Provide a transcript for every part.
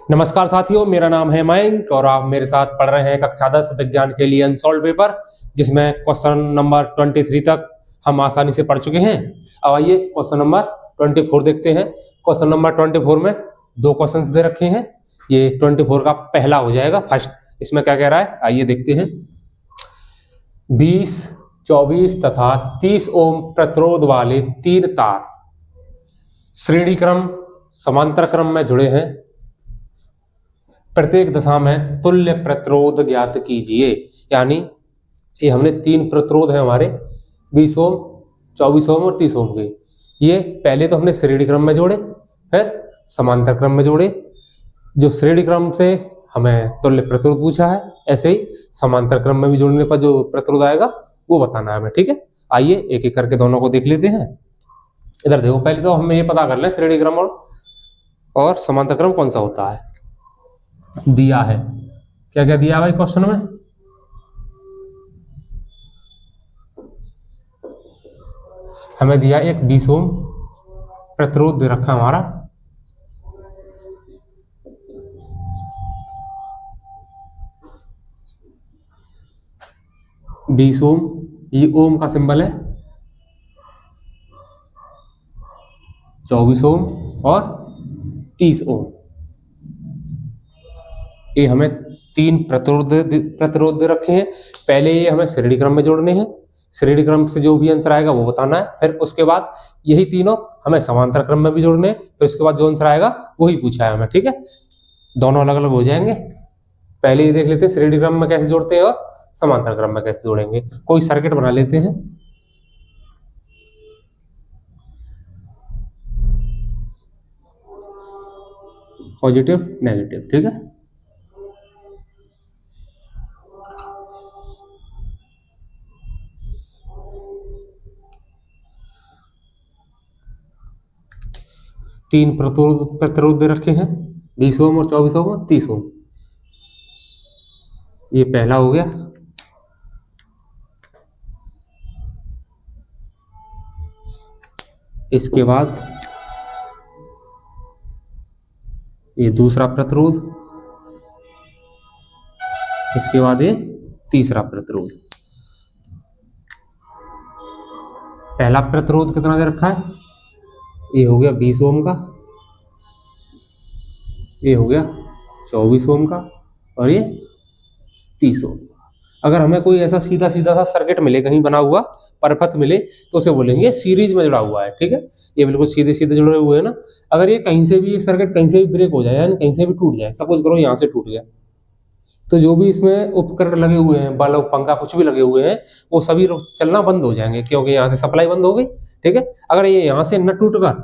नमस्कार साथियों, मेरा नाम है मयंक और आप मेरे साथ पढ़ रहे हैं कक्षा 10 विज्ञान के लिए अनसॉल्व पेपर, जिसमें क्वेश्चन नंबर 23 तक हम आसानी से पढ़ चुके हैं। अब आइए क्वेश्चन नंबर 24 देखते हैं। क्वेश्चन नंबर 24 में दो क्वेश्चंस दे रखे हैं। ये 24 का पहला हो जाएगा, फर्स्ट। इसमें क्या कह रहा है, आइए देखते हैं। 20, 24 तथा 30 ओम प्रतिरोध वाले तीन तार श्रेणी क्रम समांतर क्रम में जुड़े हैं। प्रत्येक दशा में तुल्य प्रतिरोध ज्ञात कीजिए। यानी ये हमने तीन प्रतिरोध है हमारे, 20 ओम, 24 ओम और 30 ओम के। ये पहले तो हमने श्रेणी क्रम में जोड़े, फिर समांतर क्रम में जोड़े। जो श्रेणी क्रम से हमें तुल्य प्रतिरोध पूछा है, ऐसे ही समांतर क्रम में भी जोड़ने पर जो प्रतिरोध आएगा वो बताना है हमें। ठीक है, आइए एक एक करके दोनों को देख लेते हैं। इधर देखो, पहले तो हमें ये पता कर लें श्रेणी क्रम और समांतर क्रम कौन सा होता है। दिया है, क्या क्या दिया भाई क्वेश्चन में? हमें दिया एक 20 ओम प्रतिरोध दे रखा हमारा, बीस ओम, ये ओम का सिंबल है, 24 ओम और 30 ओम। ये हमें तीन प्रतिरोध दे रखे हैं। पहले ये हमें श्रेणी क्रम में जोड़ने हैं, श्रेणी क्रम से जो भी आंसर आएगा वो बताना है। फिर उसके बाद यही तीनों हमें समांतर क्रम में भी जोड़ने हैं, फिर उसके बाद जो आंसर आएगा वही पूछा है हमें। ठीक है, दोनों अलग अलग हो जाएंगे। पहले ये देख लेते हैं श्रेणी क्रम में कैसे जोड़ते हैं और समांतर क्रम में कैसे जोड़ेंगे। कोई सर्किट बना लेते हैं। पॉजिटिव नेगेटिव, ठीक है। तीन प्रतिरोध दे रखे हैं, 20 ओम और 24 ओम और 30 ओम। ये पहला हो गया। इसके बाद ये दूसरा प्रतिरोध, इसके बाद ये तीसरा प्रतिरोध। पहला प्रतिरोध कितना दे रखा है, ये हो गया 20 ओम का, ये हो गया 24 ओम का और ये 30 ओम का। अगर हमें कोई ऐसा सीधा सीधा सा सर्किट मिले, कहीं बना हुआ परपथ मिले, तो उसे बोलेंगे सीरीज में जुड़ा हुआ है। ठीक है, ये बिल्कुल सीधे सीधे जुड़े हुए हैं ना। अगर ये कहीं से भी, ये सर्किट कहीं से भी ब्रेक हो जाए, यानी कहीं से भी टूट जाए, सपोज करो यहाँ से टूट गया, तो जो भी इसमें उपकरण लगे हुए हैं, बल्ब, पंखा, कुछ भी लगे हुए हैं, वो सभी चलना बंद हो जाएंगे, क्योंकि यहाँ से सप्लाई बंद हो गई। ठीक है, अगर ये यहाँ से न टूट कर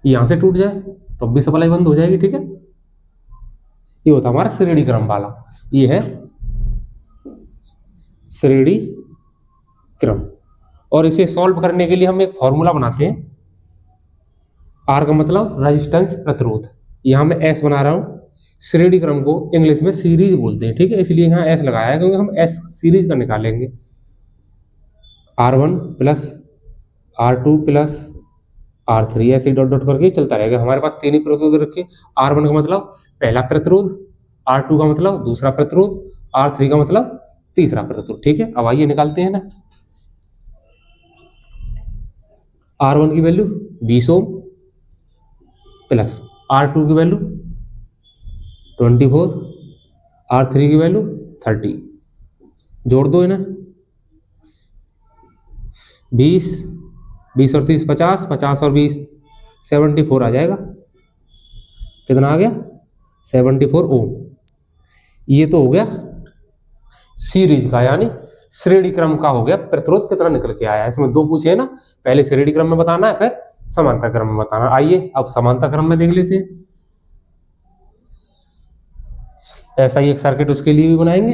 यहाँ से टूट जाए तो भी सप्लाई बंद हो जाएगी। ठीक है, ये होता हमारा श्रेणी क्रम वाला। ये है श्रेणी क्रम। और इसे सॉल्व करने के लिए हम एक फॉर्मूला बनाते हैं। आर का मतलब रेजिस्टेंस, प्रतिरोध। यहां मैं एस बना रहा हूं। श्रेणी क्रम को इंग्लिश में सीरीज बोलते हैं। ठीक है, इसलिए यहां एस लगाया है, क्योंकि हम एस सीरीज का निकालेंगे। R1 plus R2 plus R3, ऐसे डॉट डॉट करके चलता रहेगा। हमारे पास तीन ही प्रतिरोध रखे। R1 का मतलब पहला प्रतिरोध, R2 का मतलब दूसरा प्रतिरोध, R3 का मतलब तीसरा प्रतिरोध। ठीक है, अब आइए निकालते हैं ना। R1 की वैल्यू 20 ओम प्लस R2 की वैल्यू 24, R3 की वैल्यू 30। जोड़ दो है ना, 20 और 30 50, 50 और 20 74 आ जाएगा। कितना आ गया? 74 ओम। ये तो हो गया सीरीज का, यानी श्रेणी क्रम का हो गया प्रतिरोध कितना निकल के आया। इसमें दो पूछे है ना, पहले श्रेणी क्रम में बताना है, फिर समांतर क्रम में बताना। आइए अब समांतर क्रम में देख लेते हैं। ऐसा ही एक सर्किट उसके लिए भी बनाएंगे।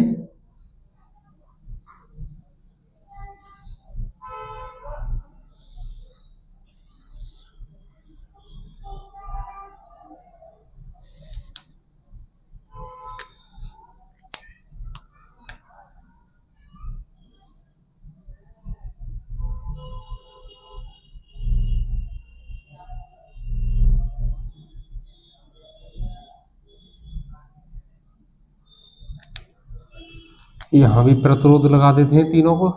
यहां भी प्रतिरोध लगा देते हैं तीनों को।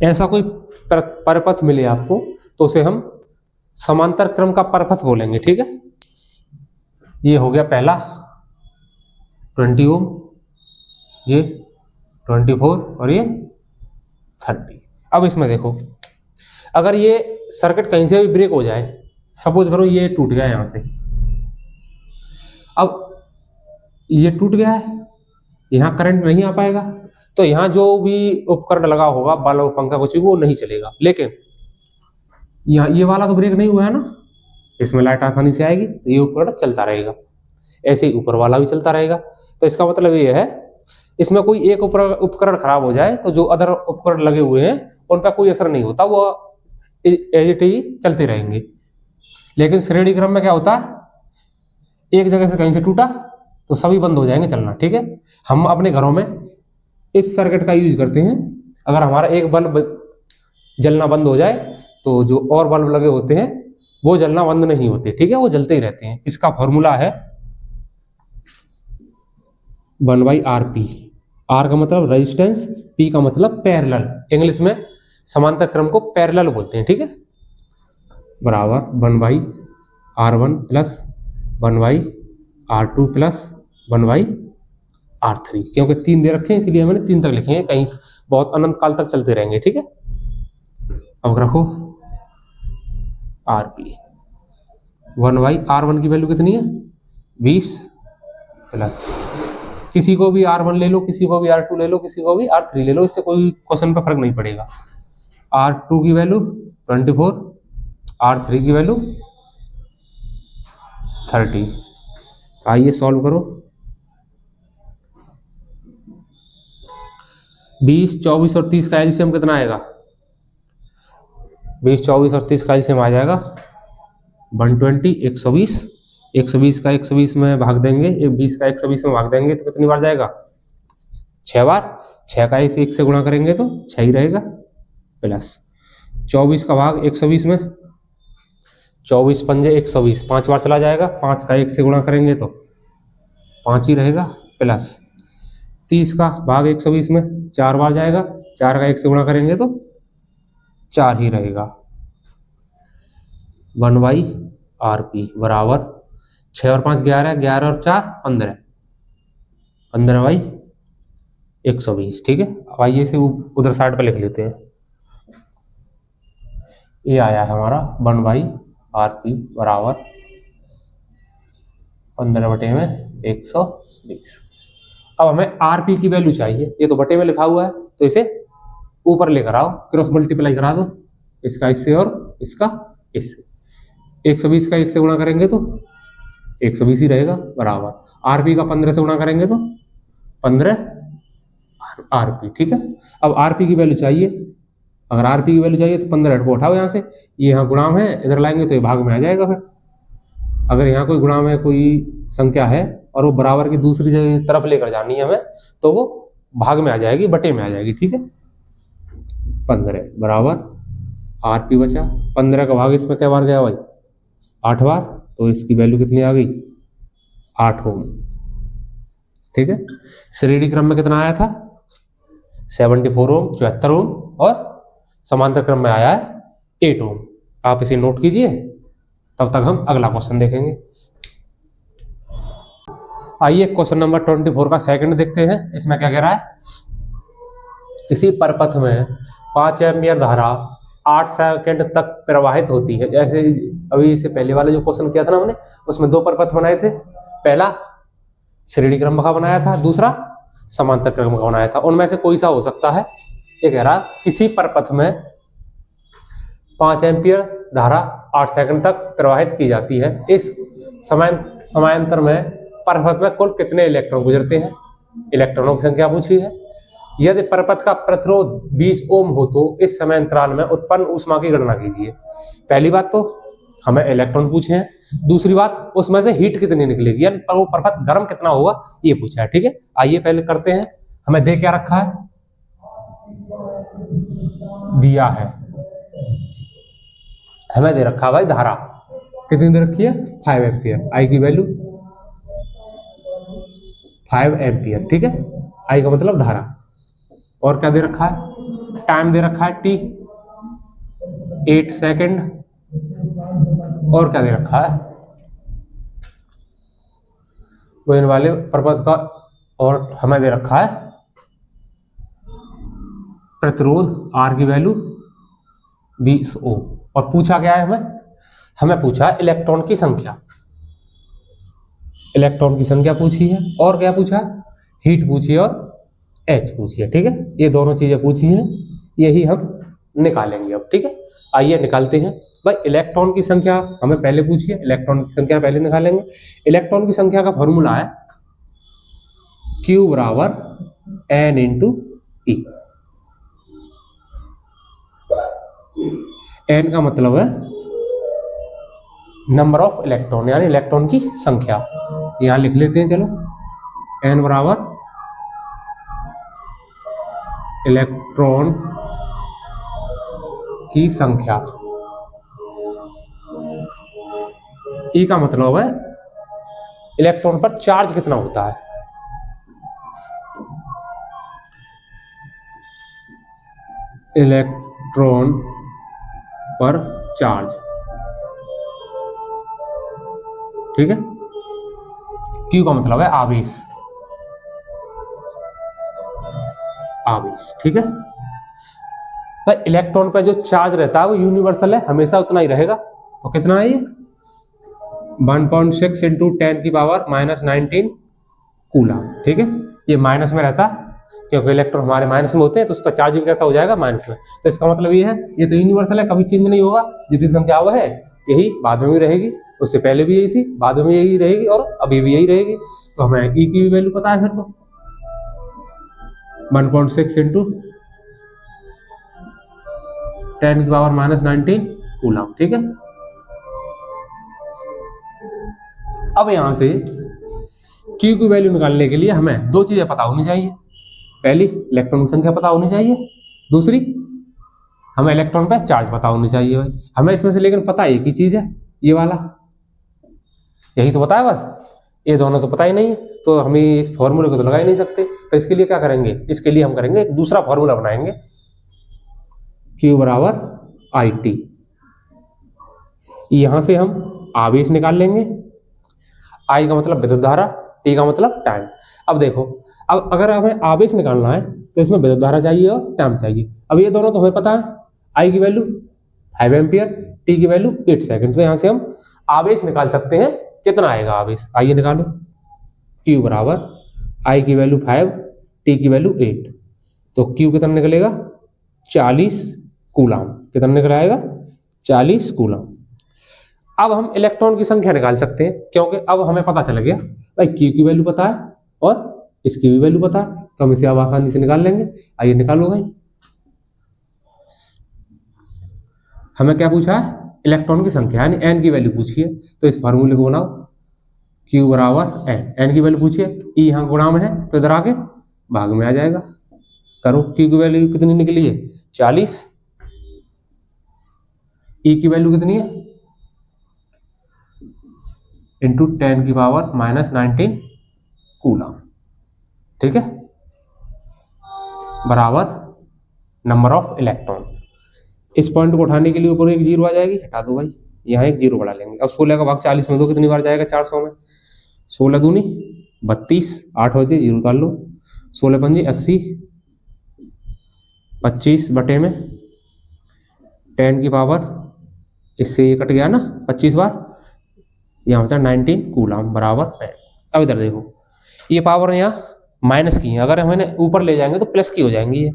ऐसा कोई परपथ मिले आपको तो उसे हम समांतर क्रम का परपथ बोलेंगे, ठीक है। ये हो गया पहला 20 ओम, ये 24 और ये 30। अब इसमें देखो, अगर ये सर्किट कहीं से भी ब्रेक हो जाए, सपोज करो ये टूट गया यहां से, अब ये टूट गया है, यहां करंट नहीं आ पाएगा, तो यहां जो भी उपकरण लगा होगा, बल्ब पंखा कुछ भी, वो नहीं चलेगा। लेकिन यहाँ ये वाला तो ब्रेक नहीं हुआ है ना, इसमें लाइट आसानी से आएगी, तो ये उपकरण चलता रहेगा। ऐसे ही ऊपर वाला भी चलता रहेगा। तो इसका मतलब ये है, इसमें कोई एक उपकरण खराब हो जाए तो जो अदर उपकरण लगे हुए हैं उन पर कोई असर नहीं होता, वो एज इट इज चलते रहेंगे। लेकिन श्रेणी क्रम में क्या होता है, एक जगह से कहीं से टूटा तो सभी बंद हो जाएंगे चलना, ठीक है। हम अपने घरों में इस सर्किट का यूज करते हैं। अगर हमारा एक बल्ब जलना बंद हो जाए तो जो और बल्ब लगे होते हैं वो जलना बंद नहीं होते, ठीक है, वो जलते ही रहते हैं। इसका फॉर्मूला है 1/RP। R का मतलब रेजिस्टेंस, P का मतलब पैरेलल, इंग्लिश में समांतर क्रम को पैरेलल बोलते हैं, ठीक है। बराबर 1/R1 plus 1/R2 plus 1/R3। क्योंकि 3 दे रखे हैं इसलिए मैंने 3 तक लिखे हैं, कहीं बहुत अनंत काल तक चलते रहेंगे, ठीक है। अब रखो RP, 1/R1 की वैल्यू कितनी है 20 प्लस, किसी को भी R1 ले लो, किसी को भी R2 ले लो, किसी को भी R3 ले लो, इससे कोई क्वेश्चन पे फर्क नहीं पड़ेगा। R2 की वैल्यू 24, R3 की वैल्यू 30। आइए सॉल्व करो। 20, 24 और 30 का एलसीएम कितना आएगा? 20, 24 और 30 का एलसीएम आ जाएगा 120, 120। 120 का 120 में भाग देंगे, 20 का 120 में भाग देंगे तो कितनी बार जाएगा? 6 बार। 6 का इसे 1 से गुणा करेंगे तो 6 ही रहेगा, प्लस 24 का भाग 120 में, 24 पंजे 120, 5 बार चला जाएगा। 5 का 1 से गुणा करेंगे तो 5 ही रहेगा, प्लस 30 का भाग 120 में 4 बार जाएगा। 4 का 1 से गुणा करेंगे तो 4 ही रहेगा। 1/RP बराबर 6 और 5 11, 11 और 4 15, 15/120, ठीक है। अब आइए इसे उधर साइड पर लिख लेते हैं। ये आया है हमारा 1/RP बराबर 15/120। अब हमें RP की वैल्यू चाहिए, ये तो बटे में लिखा हुआ है तो इसे ऊपर लेकर आओ, क्रॉस मल्टीप्लाई करा दो, इसका इससे और इसका इससे। 120 का 1 से गुणा करेंगे तो 120 ही रहेगा, बराबर RP का 15 से गुणा करेंगे तो 15 RP, ठीक है। अब RP की वैल्यू चाहिए, अगर RP की वैल्यू चाहिए तो 15 को उठाओ यहाँ से, ये यहाँ गुणाम है, इधर लाएंगे तो ये भाग में आ जाएगा। फिर अगर यहाँ कोई गुणाम है, कोई संख्या है और वो बराबर की दूसरी तरफ लेकर जानी है हमें, तो वो भाग में आ जाएगी, बटे में आ जाएगी, ठीक है। 15 बराबर RP बचा, 15 का भाग इसमें क्या बार गया भाई? 8 बार, तो इसकी वैल्यू कितनी आ गई? 8 ओम, ठीक है। श्रेणी क्रम में कितना आया था? 74 ओम, 74 ओम, और समांतर क्रम में आया है 8 ओम। आप इसे नोट कीजिए, तब तक हम अगला क्वेश्चन देखेंगे। आइए क्वेश्चन नंबर 24 का सेकंड देखते हैं। इसमें क्या कह रहा है? किसी परपथ में 5 एम्पियर धारा 8 सेकंड तक प्रवाहित होती है। जैसे अभी इससे पहले वाला जो क्वेश्चन किया था ना हमने, उसमें 2 परपथ बनाए थे। पहला श्रेणी क्रम का बनाया था, दूसरा समांतर क्रम का बनाया था। उनमें से कोई सा हो सकता है? ये कह रहा किसी परपथ में 5 एम्पियर धारा 8 सेकंड तक प्रवाहित की जाती है। इस समांतर में परपथ में कुल कितने इलेक्ट्रॉन गुजरते हैं? इलेक्ट्रॉनों की संख्या पूछी है। यदि परपथ का प्रतिरोध 20 ओम हो तो इस समांतराल में उत्पन्न ऊष्मा की गणना कीजिए। पहली बात तो हमें इलेक्ट्रॉन पूछे हैं, दूसरी बात उसमें से हीट कितनी निकलेगी, यानी वो परपथ गर्म कितना होगा, ये पूछा है, ठीक है। आइए पहले करते हैं। हमें दे क्या रखा है? दिया है हमें दे रखा है भाई धारा, कितनी दे रखी है 5 एम्पियर, आई की वैल्यू 5 एम्पियर, ठीक है, आई का मतलब धारा। और क्या दे रखा है, टाइम दे रखा है t 8 सेकेंड। और क्या दे रखा है, वो इन वाले पर्पज का, और हमें दे रखा है प्रतिरोध R की वैल्यू 20 ओम। और पूछा क्या है हमें पूछा इलेक्ट्रॉन की संख्या, इलेक्ट्रॉन की संख्या पूछी है, और क्या पूछा, हीट पूछी है और H पूछी है, ठीक है, ये दोनों चीजें पूछी हैं, यही हम निकालेंगे अब, ठीक है। आइए निकालते हैं भाई। इलेक्ट्रॉन की संख्या हमें पहले पूछी है, इलेक्ट्रॉन की संख्या पहले निकालेंगे। इलेक्ट्रॉन की संख्या का फॉर्मूला है Q बराबर N इंटू E। N का मतलब है नंबर ऑफ इलेक्ट्रॉन, यानी इलेक्ट्रॉन की संख्या। यहां लिख लेते हैं, चलो, N बराबर इलेक्ट्रॉन की संख्या, E का मतलब है इलेक्ट्रॉन पर चार्ज कितना होता है। इलेक्ट्रॉन पर चार्ज, ठीक है। Q का मतलब है आवेश, आवेश, ठीक है। तो इलेक्ट्रॉन पर जो चार्ज रहता है वो यूनिवर्सल है, हमेशा उतना ही रहेगा। तो कितना है ये 1.6 इंटू 10 की पावर -19 कूलम, ठीक है। ये माइनस में रहता है क्योंकि इलेक्ट्रॉन हमारे माइनस में होते हैं, तो उसका चार्ज भी कैसा हो जाएगा, माइनस में। तो इसका मतलब ये है ये तो यूनिवर्सल है, कभी चेंज नहीं होगा। जितनी संख्या वो है यही बाद में भी रहेगी, उससे पहले भी यही थी, बाद में यही रहेगी और अभी भी यही रहेगी। तो हमें E की भी वैल्यू पता है, फिर तो 1.6 इंटू 10 की पावर -19 कूलम, ठीक है। अब यहां से Q की वैल्यू निकालने के लिए हमें दो चीजें पता होनी चाहिए। पहली, इलेक्ट्रॉन की संख्या पता होनी चाहिए, दूसरी हमें इलेक्ट्रॉन पे चार्ज पता होनी चाहिए। भाई हमें इसमें से लेकिन पता एक ही चीज है, ये वाला, यही तो पता है बस, ये दोनों तो पता ही नहीं है, तो हम इस फॉर्मूले को तो लगा ही नहीं सकते। तो इसके लिए क्या करेंगे, इसके लिए हम करेंगे एक दूसरा फॉर्मूला बनाएंगे, Q बराबर IT। यहां से हम आवेश निकाल लेंगे, I का मतलब विद्युत धारा, T का मतलब टाइम। अब देखो, अब अगर हमें आवेश निकालना है तो इसमें विद्युत धारा चाहिए और टाइम चाहिए। अब ये दोनों तो हमें पता है, I की वैल्यू 5 एम्पियर, T की वैल्यू 8 सेकेंड। तो यहां से हम आवेश निकाल सकते हैं, कितना आएगा आवेश, आइए निकालो। Q बराबर I की वैल्यू 5, T की वैल्यू 8, तो Q कितना निकलेगा 40 कूलम, कितना निकल आएगा 40 कूलम। अब हम इलेक्ट्रॉन की संख्या निकाल सकते हैं, क्योंकि अब हमें पता चल गया भाई Q की वैल्यू पता है और इसकी भी वैल्यू पता है, तो हम इसे अब आसानी से निकाल लेंगे। आइए निकालो भाई। हमें क्या पूछा है, इलेक्ट्रॉन की संख्या यानी N की वैल्यू पूछी है, तो इस फार्मूले को बनाओ, Q बराबर N की वैल्यू पूछिए, E यहाँ गुणा में है तो इधर आके भाग में आ जाएगा। करो, Q की वैल्यू कितनी निकली है 40, E की वैल्यू कितनी है इंटू 10 की पावर -19 कूलम, ठीक है, बराबर नंबर ऑफ इलेक्ट्रॉन। इस पॉइंट को उठाने के लिए ऊपर एक जीरो आ जाएगी, हटा दो भाई, यहाँ एक जीरो बढ़ा लेंगे। अब 16 का भाग 40 में दो, कितनी बार जाएगा 400 में, 16 दूनी 32, 8 बजे जीरो उतार लो, 16 पंजी 80, 25 बटे में 10 की पावर, इससे ये कट गया ना 25 बार, यहाँ बचा 19 कूलम बराबर 9। अब इधर देखो, ये पावर यहाँ माइनस की है, अगर हमें ऊपर ले जाएंगे तो प्लस की हो जाएंगी। ये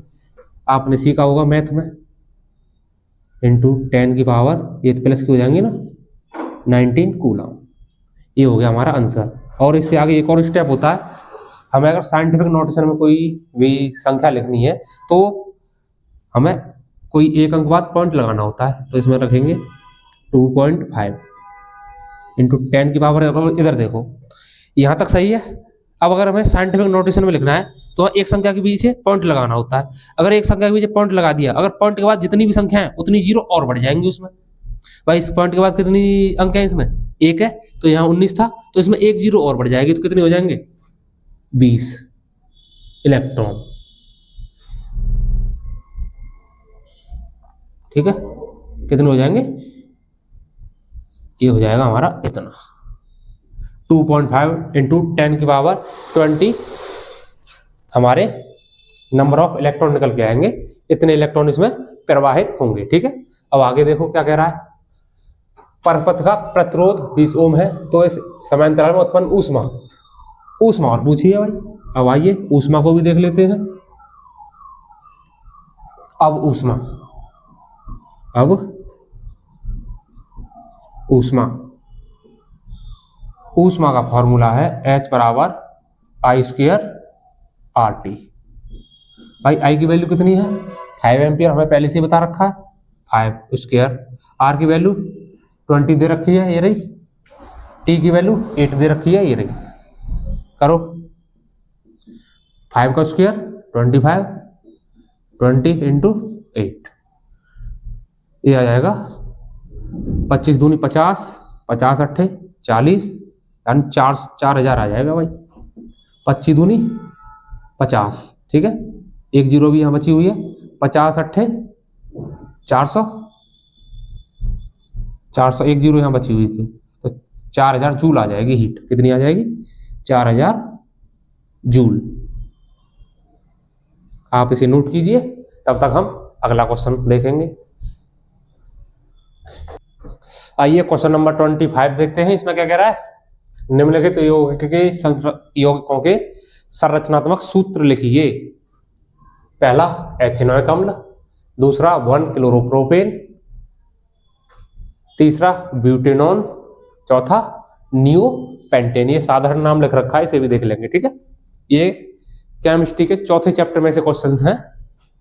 आपने सीखा होगा मैथ में, इंटू 10 की पावर, ये तो प्लस की हो जाएंगी ना 19 कूलम। ये हो गया हमारा आंसर। और इससे आगे एक और स्टेप होता है, हमें अगर साइंटिफिक नोटेशन में कोई भी संख्या लिखनी है तो हमें कोई एक अंक बाद पॉइंट लगाना होता है, तो इसमें रखेंगे 2.5 इंटू 10 की पावर। इधर देखो, यहाँ तक सही है। अब अगर हमें साइंटिफिक नोटेशन में लिखना है तो एक संख्या के पीछे पॉइंट लगाना होता है। अगर एक संख्या के पीछे पॉइंट लगा दिया, अगर पॉइंट के बाद जितनी भी संख्या है उतनी जीरो और बढ़ जाएंगी उसमें, भाई इस पॉइंट के बाद कितनी अंक है इसमें, एक है, तो यहाँ 19 था, तो इसमें एक जीरो और बढ़ जाएगी, तो कितने हो जाएंगे 20 इलेक्ट्रॉन। ठीक है, कितने हो जाएंगे, ये हो जाएगा हमारा इतना 2.5 इंटू 10 की पावर 20 हमारे नंबर ऑफ इलेक्ट्रॉन निकल के आएंगे, इतने इलेक्ट्रॉन इसमें प्रवाहित होंगे। ठीक है, अब आगे देखो क्या कह रहा है, परपथ का प्रतिरोध 20 ओम है, तो इस समांतराल में उत्पन्न ऊष्मा, ऊष्मा और पूछिए भाई। अब आइए ऊष्मा को भी देख लेते हैं। अब ऊष्मा, अब ऊष्मा, ऊष्मा का फॉर्मूला है H बराबर I² RT। भाई I की वैल्यू कितनी है 5 एम्पियर, हमें पहले से बता रखा है, 5 स्क्वायर। R की वैल्यू 20 दे रखी है, ये रही। T की वैल्यू 8 दे रखी है, ये रही। करो 5 का स्क्वायर 25, 20 इंटू 8, ये आ जाएगा 25 दूनी 50, 50 अट्ठे 40, यानी 4000 आ जाएगा भाई। 25 दूनी 50, ठीक है, एक जीरो भी यहाँ बची हुई है, 50 अट्ठे 400, 400 एक जीरो यहाँ बची हुई थी, तो 4000 जूल आ जाएगी हीट। कितनी आ जाएगी 4000 जूल। आप इसे नोट कीजिए, तब तक हम अगला क्वेश्चन देखेंगे। आइए क्वेश्चन नंबर 25 देखते हैं, इसमें क्या कह रहा है, निम्नलिखित यौगिकों के संरचनात्मक सूत्र लिखिए। पहला एथेनॉइक अम्ल, दूसरा 1 क्लोरोप्रोपेन, तीसरा ब्यूटेनॉन, चौथा नियोपेंटेन। ये साधारण नाम लिख रखा है, इसे भी देख लेंगे। ठीक है, ये केमिस्ट्री के चौथे चैप्टर में से क्वेश्चंस हैं,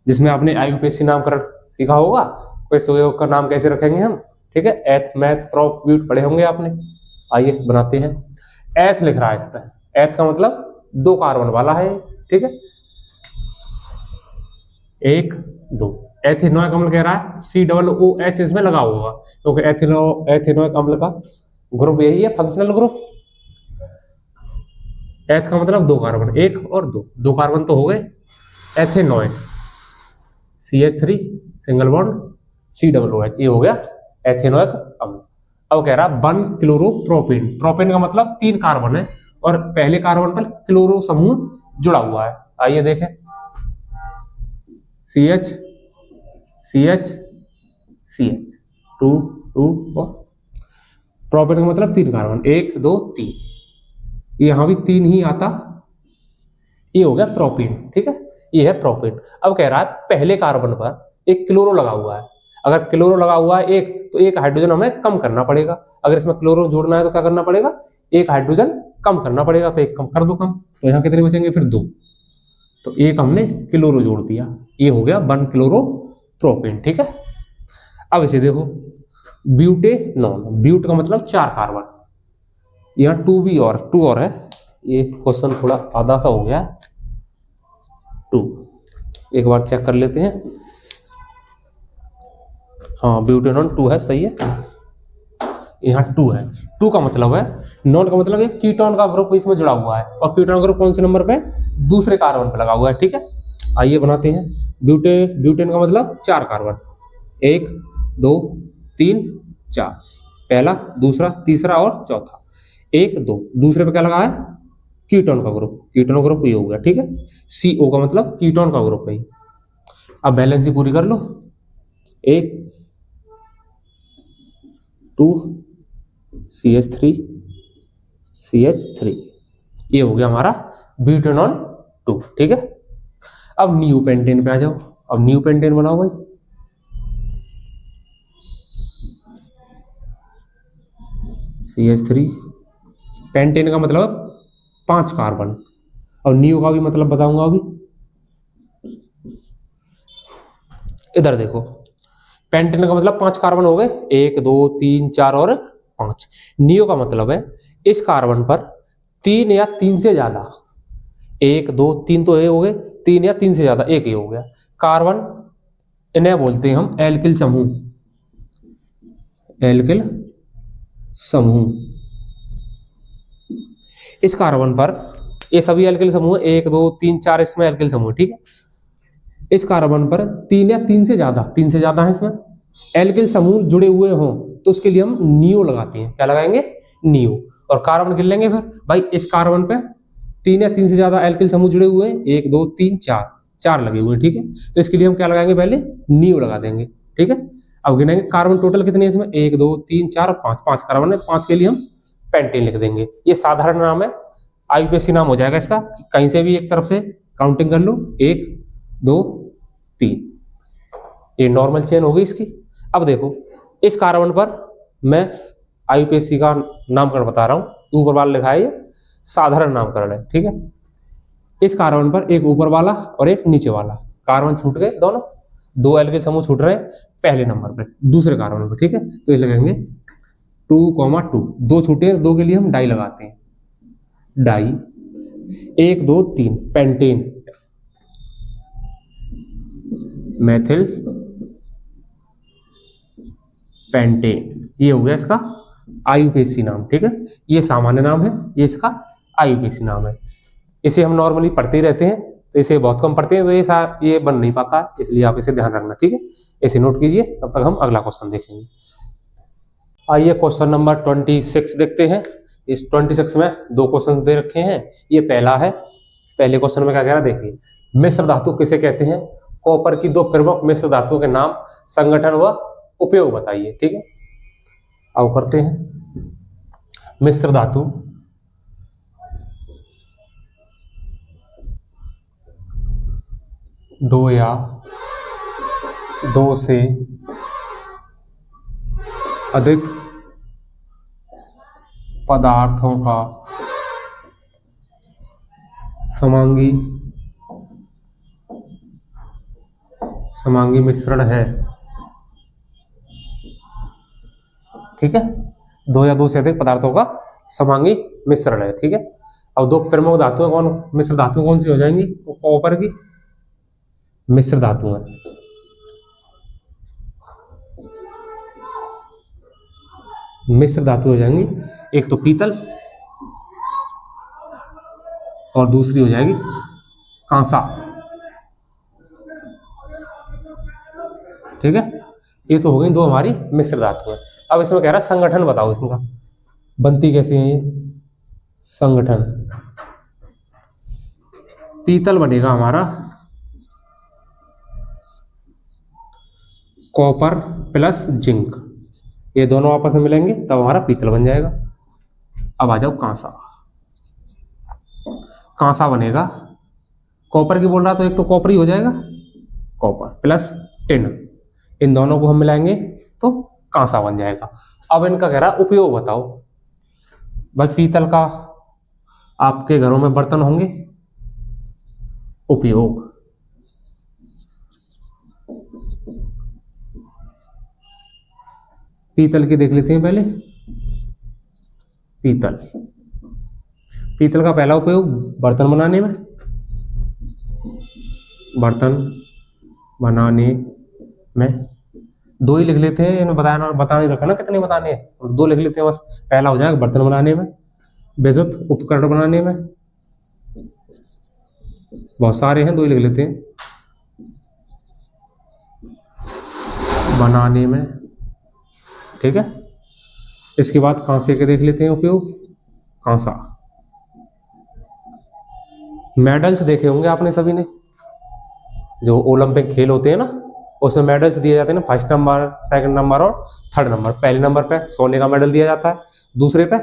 जिसमें आपने आईयूपीएससी नामकरण सीखा होगा, इस योग का नाम कैसे रखेंगे हम। ठीक है, एथ मैथ प्रोप ब्यूट पढ़े होंगे आपने। आइए बनाते हैं। एथ लिख रहा है इसमें, एथ का मतलब 2 कार्बन वाला है। ठीक है, 1 2। एथेनॉइक अम्ल कह रहा है COOH इसमें लगा होगा, क्योंकि एथेनॉइक अम्ल का ग्रुप यही है, फंक्शनल ग्रुप। एथ का मतलब 2 कार्बन, 1 और 2 कार्बन तो हो गए। Ethanoic CH3 single bond COOH, ये हो गया एथेनॉइक अम्ल। अब कह रहा है 1 क्लोरोप्रोपेन, प्रोपेन का मतलब 3 कार्बन है और पहले कार्बन पर क्लोरो समूह जुड़ा हुआ है। आइए देखें, CH CH CH 2 2 और प्रोपेन का मतलब 3 कार्बन, 1 2 3, यहां भी 3 ही आता, ये हो गया प्रोपेन। ठीक है, ये है प्रोपेन। अब कह रहा है पहले कार्बन पर एक क्लोरो लगा हुआ है, अगर क्लोरो लगा हुआ है एक, तो एक हाइड्रोजन हमें कम करना पड़ेगा। अगर इसमें क्लोरो जोड़ना है तो क्या करना पड़ेगा, एक हाइड्रोजन कम करना पड़ेगा, तो एक कम कर दो कम, तो यहाँ कितने बचेंगे फिर 2, तो एक हमने क्लोरो जोड़ दिया, ये हो गया 1 क्लोरोप्रोपेन। ठीक है, अब इसे देखो ब्यूटेनॉन, ब्यूट का मतलब 4 कार्बन, यहाँ 2 और है, ये क्वेश्चन थोड़ा आधा सा हो गया है। 2 एक बार चेक कर लेते हैं, हाँ ब्यूटेनॉन 2 है, सही है, यहाँ 2 है। 2 का मतलब है, नॉन का मतलब है कीटोन का ग्रुप इसमें जुड़ा हुआ है, और कीटोन ग्रुप कौन से नंबर पे, दूसरे कार्बन पे लगा हुआ है। ठीक है, आइए बनाते हैं। ब्यूटेन का मतलब 4 कार्बन, 1 2 3 4, पहला दूसरा तीसरा और चौथा, 1 2, दूसरे पे क्या लगा है, कीटोन का ग्रुप, कीटोन ग्रुप ये हो गया। ठीक है, CO का मतलब कीटोन का ग्रुप है। अब बैलेंस पूरी कर लो, 1 2 CH3 CH3, ये हो गया हमारा ब्यूटेनॉन 2। ठीक है, अब नियोपेंटेन पे आ जाओ। अब नियोपेंटेन बनाओ भाई, CH3, पेंटेन का मतलब 5 कार्बन, और नियो का भी मतलब बताऊंगा अभी। इधर देखो, पेंटेन का मतलब 5 कार्बन हो गए, 1 2 3 4 और 5। नियो का मतलब है इस कार्बन पर 3 या 3 से ज्यादा, 1 2 3 तो ये हो गए, 3 या 3 से ज्यादा, एक ये हो गया कार्बन, इन्हें बोलते हैं हम एल्किल समूह, एल्किल समूह। इस कार्बन पर, ये सभी एल्किल समूह 1 2 3 4 इसमें एल्किल समूह, ठीक है। इस कार्बन पर 3 या 3 से ज्यादा है इसमें एल्किल समूह जुड़े हुए हों तो उसके लिए हम नियो लगाते हैं। क्या लगाएंगे? नियो। और कार्बन गिन लेंगे फिर भाई, इस कार्बन पे 3 या 3 से ज्यादा एल्किल समूह जुड़े हुए हैं, 1 2 3 4, 4 लगे हुए हैं, ठीक है। तो इसके लिए हम क्या लगाएंगे? पहले नियो लगा देंगे, ठीक है। अब गिनेंगे कार्बन टोटल कितने हैं इसमें, 1 2 3 4 5, 5 कार्बन है, 5 के लिए हम पेंटेन लिख देंगे। ये साधारण नाम है, आईयूपीएसी नाम हो जाएगा इसका। कहीं से भी एक तरफ से काउंटिंग कर लो, 1 2 3, ये नॉर्मल चेन हो गई इसकी। अब देखो इस कार्बन पर मैं आईयूपीएसी का नामकरण बता रहा हूं, ऊपर वाला लिखा है ये साधारण नामकरण है, ठीक है। इस कार्बन पर एक ऊपर वाला और एक नीचे वाला कार्बन छूट गए, दोनों 2 एल्किल समूह छूट रहे हैं पहले नंबर पे, दूसरे कार्बन पे, ठीक है। तो ये लगाएंगे 2,2, 2 छूटे हैं, 2 के लिए हम डाई लगाते हैं, डाई 1 2 3 पेंटेन, मेथिल पेंटेन, ये हो गया इसका आईयूपीएसी नाम, ठीक है। ये सामान्य नाम है, ये इसका आईयूपीएसी नाम है। इसे हम नॉर्मली पढ़ते ही रहते हैं, तो इसे बहुत कम पढ़ते हैं, तो ये बन नहीं पाता, इसलिए आप इसे ध्यान रखना, ठीक है। इसे नोट कीजिए, तब तक हम अगला क्वेश्चन देखेंगे। आइए क्वेश्चन नंबर 26 देखते हैं। इस 26 में 2 क्वेश्चन दे रखे हैं। ये पहला है, पहले क्वेश्चन में क्या कह रहा है देखिए, मिश्र धातु किसे कहते हैं? कॉपर की 2 प्रमुख मिश्र धातुओं के नाम, संगठन व उपयोग बताइए, ठीक है। अब करते हैं मिश्र धातु। दो या 2 से अधिक पदार्थों का समांगी मिश्रण है, ठीक है। 2 या 2 से अधिक पदार्थों का समांगी मिश्रण है, ठीक है। अब 2 प्रमुख धातुएं मिश्र धातुएं कौन सी हो जाएंगी? कॉपर की मिश्र धातुएं, मिश्र धातु हो जाएंगी, एक तो पीतल और दूसरी हो जाएगी कांसा, ठीक है। ये तो हो गई 2 हमारी मिश्र धातुएं। अब इसमें कह रहा है संगठन बताओ, इसका बनती कैसे है ये संगठन। पीतल बनेगा हमारा कॉपर प्लस जिंक, ये दोनों आपस में मिलेंगे तब हमारा पीतल बन जाएगा। अब आ जाओ कांसा, कांसा बनेगा, कॉपर की बोल रहा तो एक तो कॉपर ही हो जाएगा, कॉपर प्लस टिन, इन दोनों को हम मिलाएंगे तो कांसा बन जाएगा। अब इनका कह रहा उपयोग बताओ। भाई पीतल का आपके घरों में बर्तन होंगे, उपयोग, पीतल की देख लेते हैं पहले। पीतल का पहला उपयोग बर्तन बनाने में, बर्तन बनाने में 2 ही लिख लेते हैं, इन्हें बता नहीं रखा ना कितने बताने हैं, 2 लिख लेते हैं बस। पहला हो जाएगा बर्तन बनाने में, विद्युत उपकरण बनाने में, बहुत सारे हैं, 2 ही लिख लेते हैं, बनाने में, ठीक है। इसके बाद कांसे के देख लेते हैं उपयोग, कांसा, मेडल्स देखे होंगे आपने सभी ने, जो ओलंपिक खेल होते हैं ना उसमें मेडल्स दिए जाते हैं ना, 1st नंबर, 2nd नंबर और 3rd नंबर। पहले नंबर पे सोने का मेडल दिया जाता है, दूसरे पे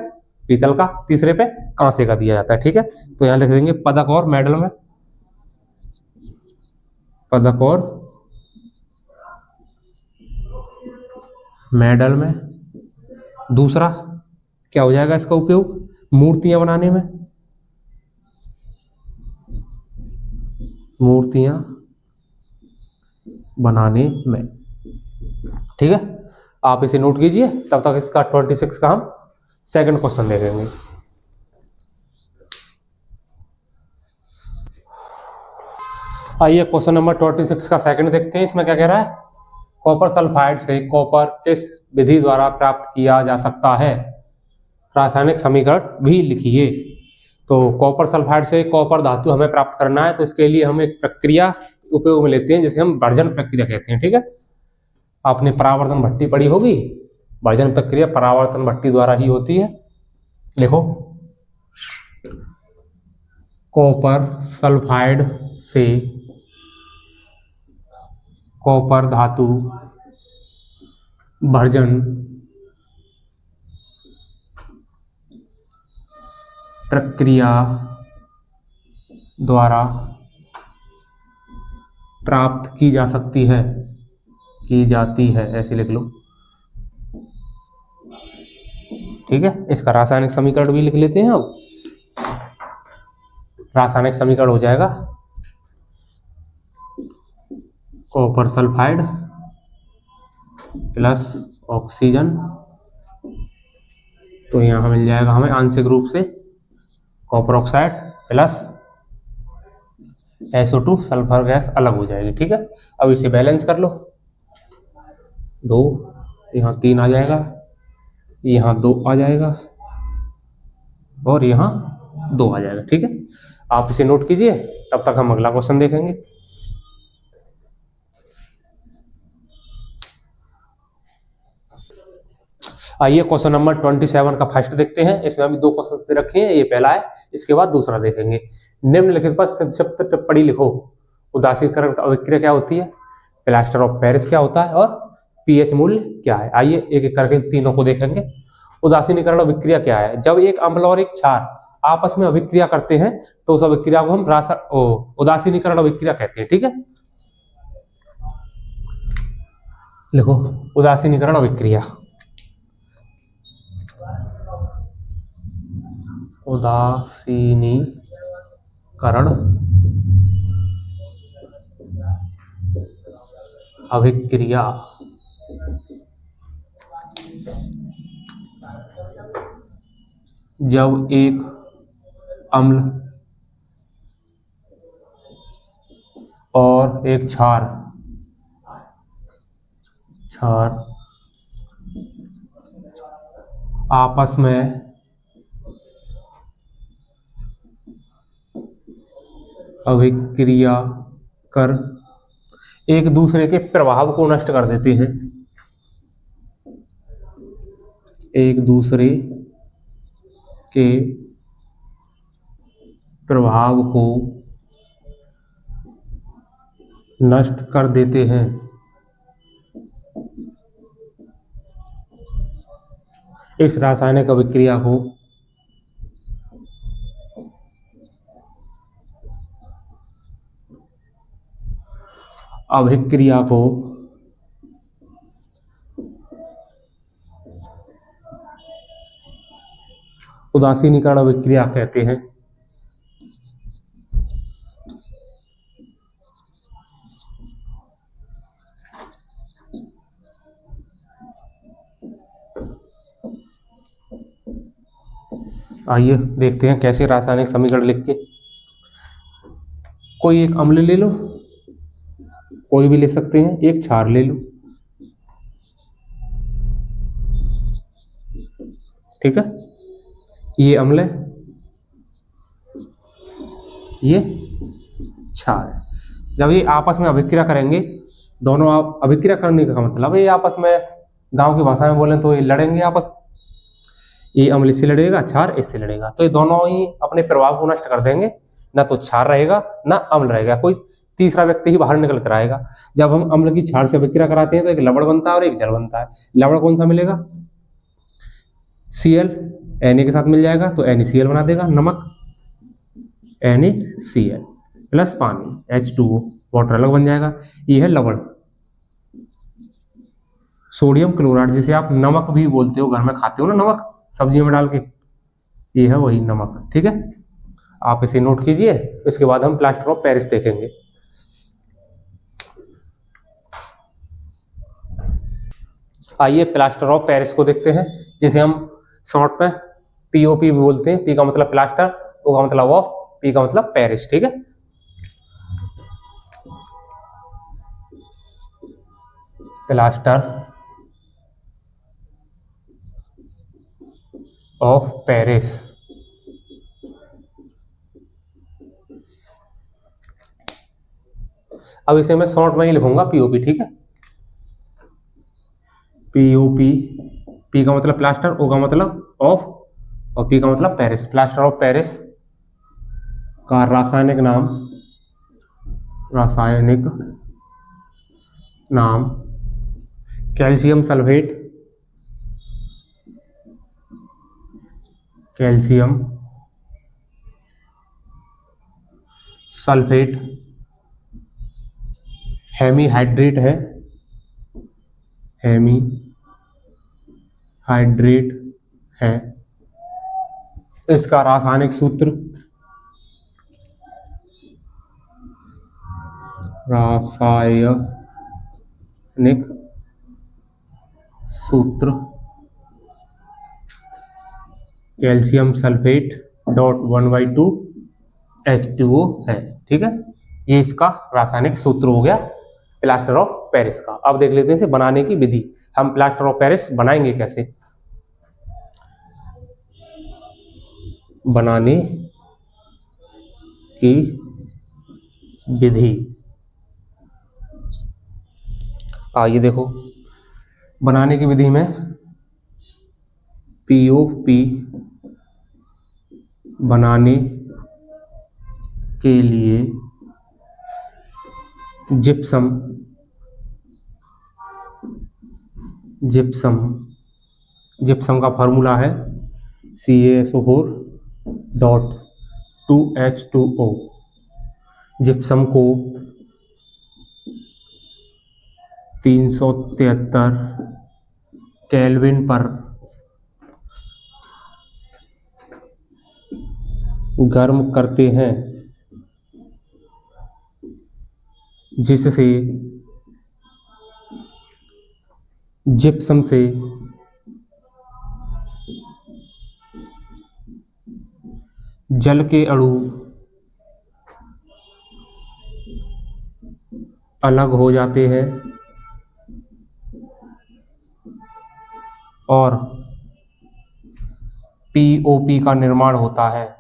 पीतल का, तीसरे पे कांसे का दिया जाता है, ठीक है। तो यहां लिख देंगे पदक और मेडल में, पदक और मेडल में। दूसरा क्या हो जाएगा इसका उपयोग? मूर्तियां बनाने में, मूर्तियां बनाने में, ठीक है। आप इसे नोट कीजिए, तब तक इसका 26 का हम 2nd क्वेश्चन देखेंगे। आइए क्वेश्चन नंबर 26 का 2nd देखते हैं। इसमें क्या कह रहा है, कॉपर सल्फाइड से कॉपर किस विधि द्वारा प्राप्त किया जा सकता है? रासायनिक समीकरण भी लिखिए। तो कॉपर सल्फाइड से कॉपर धातु हमें प्राप्त करना है, तो इसके लिए हम एक प्रक्रिया उपयोग में लेते हैं जिसे हम भर्जन प्रक्रिया कहते हैं। ठीक है, आपने परावर्तन भट्टी पढ़ी होगी। भर्जन प्रक्रिया परावर्तन भट्टी द्वारा ही होती है। देखो, कॉपर सल्फाइड से कॉपर धातु भर्जन प्रक्रिया द्वारा प्राप्त की जा सकती है, की जाती है, ऐसे लिख लो। ठीक है, इसका रासायनिक समीकरण भी लिख लेते हैं। अब रासायनिक समीकरण हो जाएगा कॉपर सल्फाइड प्लस ऑक्सीजन, तो यहाँ मिल जाएगा हमें आंशिक रूप से copper oxide plus SO2, sulphur gas अलग हो जाएगी। ठीक है, अब इसे बैलेंस कर लो। 2 यहाँ 3 आ जाएगा, यहाँ 2 आ जाएगा और यहाँ 2 आ जाएगा। ठीक है, आप इसे नोट कीजिए, तब तक हम अगला क्वेश्चन देखेंगे। आइए क्वेश्चन नंबर 27 का फर्स्ट देखते हैं। इसमें अभी 2 क्वेश्चन दे रखे हैं, ये पहला है, इसके बाद दूसरा देखेंगे। निम्नलिखित पर संक्षिप्त टिप्पणी लिखो। उदासीकरण अभिक्रिया क्या होती है, प्लास्टर ऑफ पेरिस क्या होता है और पीएच मूल्य क्या है। आइए एक एक करके तीनों को देखेंगे। उदासीनीकरण अभिक्रिया क्या है? जब एक अम्ल और एक क्षार आपस में अभिक्रिया करते हैं तो उस अभिक्रिया को हम उदासीनीकरण अभिक्रिया कहते हैं। ठीक है, लिखो उदासीनीकरण अभिक्रिया। उदासीनीकरण अभिक्रिया जब एक अम्ल और एक क्षार आपस में अभिक्रिया कर एक दूसरे के प्रभाव को नष्ट कर देते हैं, एक दूसरे के प्रभाव को नष्ट कर देते हैं, इस रासायनिक अभिक्रिया को उदासीनीकरण अभिक्रिया कहते हैं। आइए देखते हैं कैसे रासायनिक समीकरण लिख के। कोई एक अम्ल ले लो, कोई भी ले सकते हैं, एक क्षार ले लो। ठीक है, ये अम्ल है, ये क्षार है। जब ये आपस में अभिक्रिया करेंगे, दोनों आप अभिक्रिया करने का मतलब ये आपस में, गांव की भाषा में बोले तो ये लड़ेंगे आपस। ये अम्ल इससे लड़ेगा, क्षार इससे लड़ेगा, तो ये दोनों ही अपने प्रभाव को नष्ट कर देंगे। ना तो क्षार रहेगा ना अम्ल रहेगा, कोई तीसरा व्यक्ति ही बाहर निकल कर आएगा। जब हम अम्ल की क्षार से अभिक्रिया कराते हैं तो एक लवण बनता है और एक जल बनता है। लवण कौन सा मिलेगा? Cl, Na के साथ मिल जाएगा तो NaCl बना देगा, नमक NaCl प्लस पानी H2O, वाटर अलग बन जाएगा। ये है लवण। सोडियम क्लोराइड, जिसे आप नमक भी बोलते हो, घर में खाते हो ना नमक सब्जियों में डाल के, ये है वही नमक। ठीक है, आप इसे नोट कीजिए। इसके बाद हम प्लास्टर ऑफ पेरिस देखेंगे। आइए प्लास्टर ऑफ पेरिस को देखते हैं, जिसे हम शॉर्ट में POP भी बोलते हैं। P का मतलब प्लास्टर, O का मतलब ऑफ, P का मतलब पेरिस। ठीक है, प्लास्टर ऑफ पेरिस। अब इसे मैं शॉर्ट में ही लिखूंगा पीओपी, ठीक है। पीओपी, पी का मतलब प्लास्टर, ओ का मतलब ऑफ, और पी का मतलब पेरिस। प्लास्टर ऑफ पेरिस का रासायनिक नाम कैल्शियम सल्फेट, हेमीहाइड्रेट है। इसका रासायनिक सूत्र कैल्शियम सल्फेट डॉट 1/2 H2O है, ठीक है। ये इसका रासायनिक सूत्र हो गया प्लास्टर ऑफ पेरिस का। अब देख लेते हैं इसे बनाने की विधि। हम प्लास्टर ऑफ पेरिस बनाएंगे कैसे। बनाने की विधि, आइए देखो। बनाने की विधि में पीओपी बनाने के लिए जिप्सम का फॉर्मूला है CaSO4.2H2O। जिप्सम को 373 केल्विन पर गर्म करते हैं, जिससे जिप्सम से जल के अणु अलग हो जाते हैं और पीओपी का निर्माण होता है।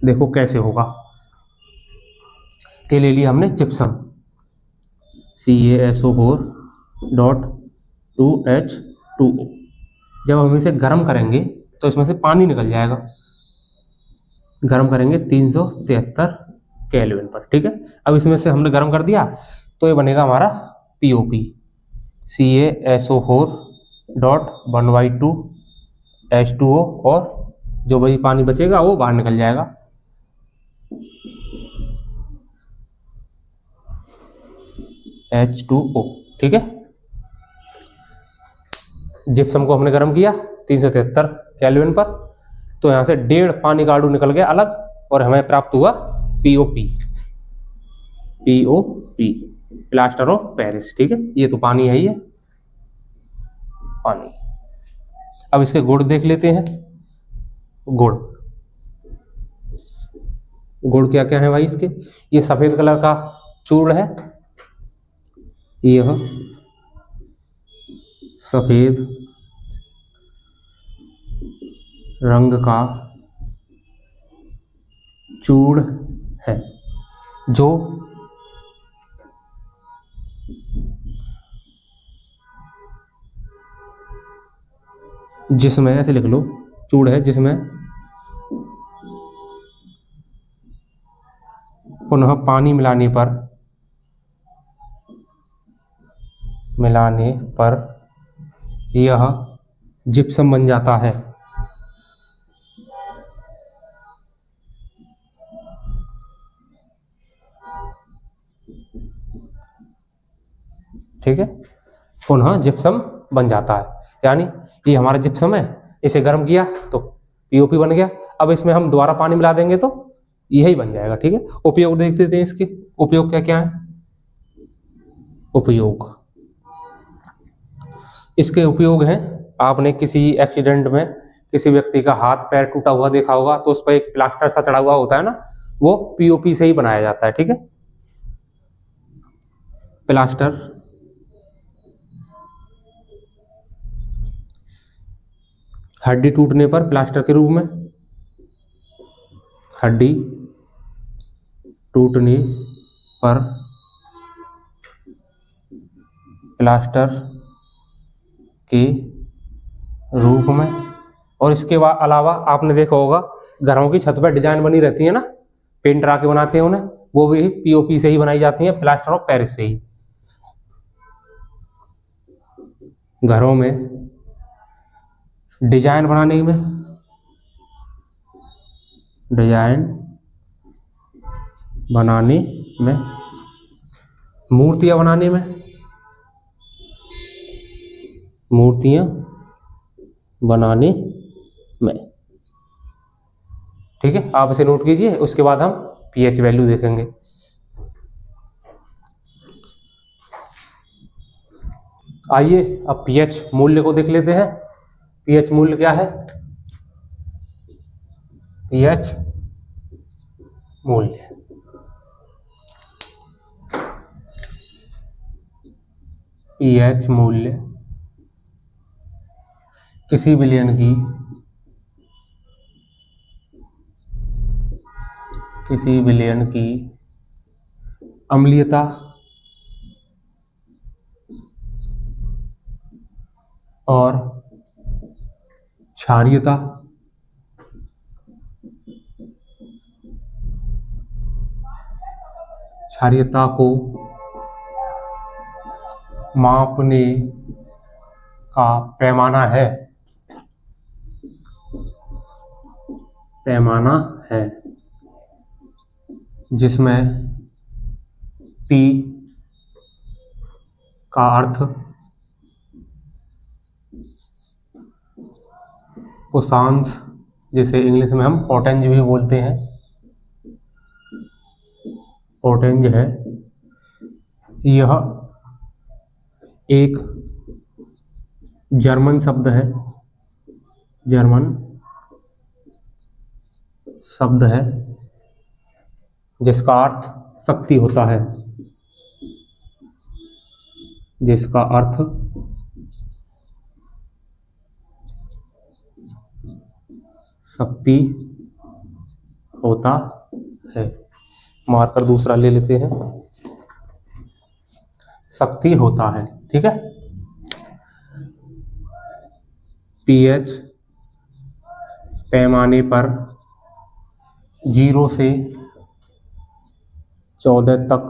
देखो कैसे होगा। ये ले लिया हमने जिप्सम CaSO4.2H2O। जब हम इसे गर्म करेंगे तो इसमें से पानी निकल जाएगा। गर्म करेंगे 373 केल्विन पर, ठीक है। अब इसमें से हमने गर्म कर दिया तो ये बनेगा हमारा पीओपी CaSO4.1/2 H2O, और जो भी पानी बचेगा वो बाहर निकल जाएगा। H2O, ठीक है। जिप्सम को हमने गर्म किया 373 केल्विन पर, तो यहाँ से 1.5 पानी का अणु निकल गया अलग, और हमें प्राप्त हुआ पीओपी, प्लास्टर ऑफ पेरिस, ठीक है। ये तो पानी है, ये पानी। अब इसके गुण देख लेते हैं। गुण क्या क्या है भाई इसके। ये सफेद कलर का चूर्ण है, यह सफेद रंग का चूर्ण है, जो जिसमें, ऐसे लिख लो, चूर्ण है जिसमें पुनः पानी मिलाने पर यह जिप्सम बन जाता है। ठीक है, पुनः जिप्सम बन जाता है। यानी ये हमारा जिप्सम है, इसे गर्म किया तो पीओपी बन गया। अब इसमें हम दोबारा पानी मिला देंगे तो यही बन जाएगा। ठीक है, उपयोग देख लेते हैं इसके। उपयोग क्या क्या है। इसके उपयोग हैं, आपने किसी एक्सीडेंट में किसी व्यक्ति का हाथ पैर टूटा हुआ देखा होगा तो उस पर एक प्लास्टर सा चढ़ा हुआ होता है ना, वो पीओपी से ही बनाया जाता है। ठीक है, प्लास्टर। हड्डी टूटने पर प्लास्टर के रूप में, हड्डी टूटने पर प्लास्टर के रूप में। और इसके अलावा आपने देखा होगा घरों की छत पर डिजाइन बनी रहती है ना, पेंटर आके बनाते हैं उन्हें, वो भी पीओपी से ही बनाई जाती है, प्लास्टर ऑफ पेरिस से ही। घरों में डिजाइन बनाने में, डिजाइन बनाने में, मूर्तियां बनाने में, मूर्तियां बनाने में। ठीक है, आप इसे नोट कीजिए। उसके बाद हम पीएच वैल्यू देखेंगे। आइए अब पीएच मूल्य को देख लेते हैं। पीएच मूल्य क्या है? पीएच मूल्य, पीएच मूल्य किसी विलयन की, किसी विलयन की अम्लीयता और क्षारीयता को मापने का पैमाना है, पैमाना है, जिसमें P का अर्थ कोसांस, जिसे इंग्लिश में हम पोटेंज भी बोलते हैं, पोटेंज है। यह एक जर्मन शब्द है, जर्मन शब्द है, जिसका अर्थ शक्ति होता है, जिसका अर्थ शक्ति होता है। मार्कर दूसरा ले लेते हैं, शक्ति होता है। ठीक है, पीएच पैमाने पर 0 से 14 तक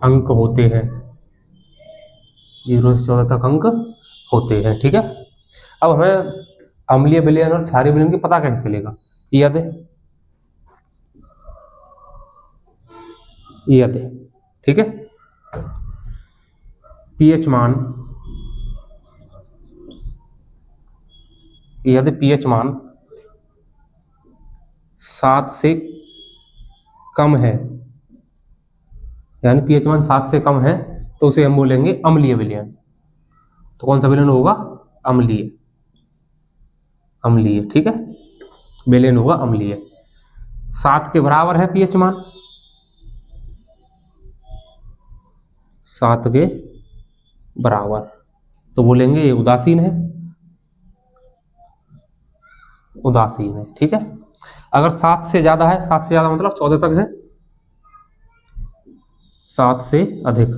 अंक होते हैं, 0 से 14 तक अंक होते हैं। ठीक है, अब हमें अम्लीय विलयन और क्षारीय विलयन की पता कैसे चलेगा? याद है, याद है। ठीक है, पीएच मान, यदि पीएच मान 7 से कम है, यानी पीएच मान 7 से कम है, तो उसे हम बोलेंगे अम्लीय विलयन। तो कौन सा विलयन होगा? अम्लीय, अम्लीय। ठीक है, विलयन होगा अम्लीय। 7 के बराबर है पीएच मान, 7 के बराबर, तो बोलेंगे ये उदासीन है, उदासीन है। ठीक है, अगर 7 से ज्यादा है, 7 से ज्यादा मतलब 14 तक है, 7 से अधिक,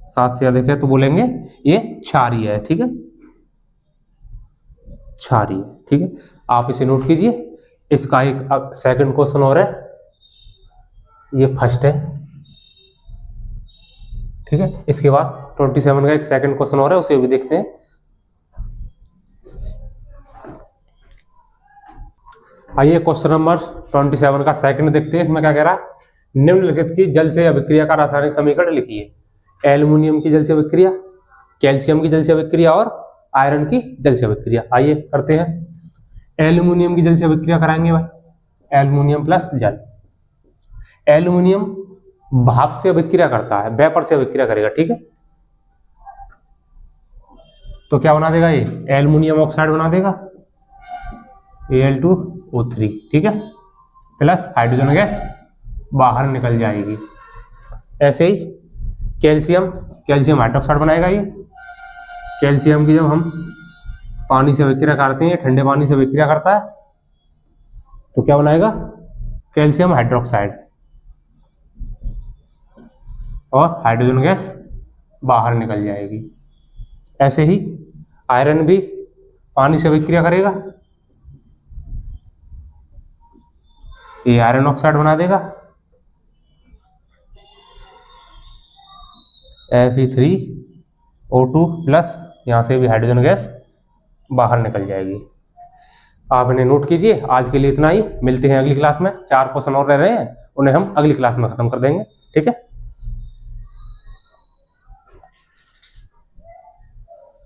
7 से अधिक है तो बोलेंगे ये क्षारीय है। ठीक है, क्षारीय। ठीक है, आप इसे नोट कीजिए। इसका एक सेकंड क्वेश्चन और है, ये फर्स्ट है। ठीक है, इसके बाद 27 का एक सेकंड क्वेश्चन और है, उसे भी देखते हैं। आइए क्वेश्चन नंबर 27 का सेकंड देखते हैं। इसमें क्या कह रहा है? निम्नलिखित की जल से अभिक्रिया का रासायनिक समीकरण लिखिए। एल्युमिनियम की जल से अभिक्रिया, कैल्शियम की जल से अभिक्रिया और आयरन की जल से अभिक्रिया। आइए करते हैं। एल्युमिनियम की जल से अभिक्रिया कराएंगे भाई, एल्युमिनियम प्लस जल। एल्युमिनियम भाप से अभिक्रिया करता है, वेपर से अभिक्रिया करेगा। ठीक है, तो क्या बना देगा, ये एल्युमिनियम ऑक्साइड बना देगा Al2O3, ठीक है, प्लस हाइड्रोजन गैस बाहर निकल जाएगी। ऐसे ही कैल्शियम हाइड्रोक्साइड बनाएगा। ये कैल्शियम की जब हम पानी से विक्रिया करते हैं, ठंडे पानी से विक्रिया करता है, तो क्या बनाएगा, कैल्शियम हाइड्रोक्साइड, और हाइड्रोजन गैस बाहर निकल जाएगी। ऐसे ही आयरन भी पानी से विक्रिया करेगा, ये आयरन ऑक्साइड बना देगा Fe3O2 प्लस, यहाँ से भी हाइड्रोजन गैस बाहर निकल जाएगी। आप इन्हें नोट कीजिए। आज के लिए इतना ही, मिलते हैं अगली क्लास में। 4 क्वेश्चन और रह रहे हैं, उन्हें हम अगली क्लास में खत्म कर देंगे, ठीक है।